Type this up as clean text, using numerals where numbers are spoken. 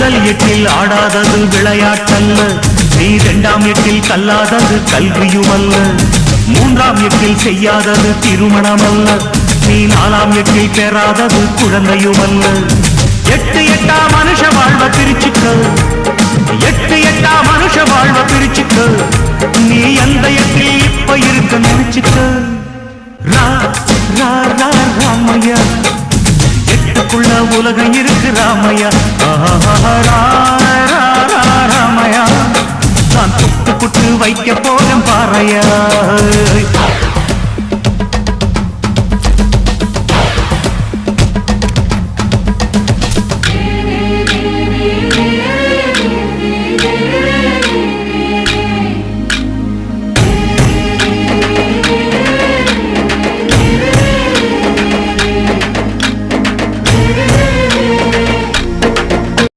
முதல் எட்டில் ஆடாதது விளையாட்டல்ல, நீ இரண்டாம் எட்டில் கல்லாதது கல்வியுமல்ல, மூன்றாம் எட்டில் செய்யாதது திருமணமல்ல, நீ நாலாம் எட்டில் பெறாதது குழந்தையுமல்ல. எட்டு எட்டா மனுஷ வாழ்வ பிரிச்சுக்க, எட்டு எட்டா மனுஷ வாழ்வ பிரிச்சுக்க, நீ எந்த எட்டில் இப்ப இருக்க நினைச்சுக்க. ரா ரா ரா ராமையா, எட்டுக்குள்ள உலகம் இருக்கு ராமையா. ராமையா, நான் புட்டு புட்டு வைக்க போறேன் பாறையா.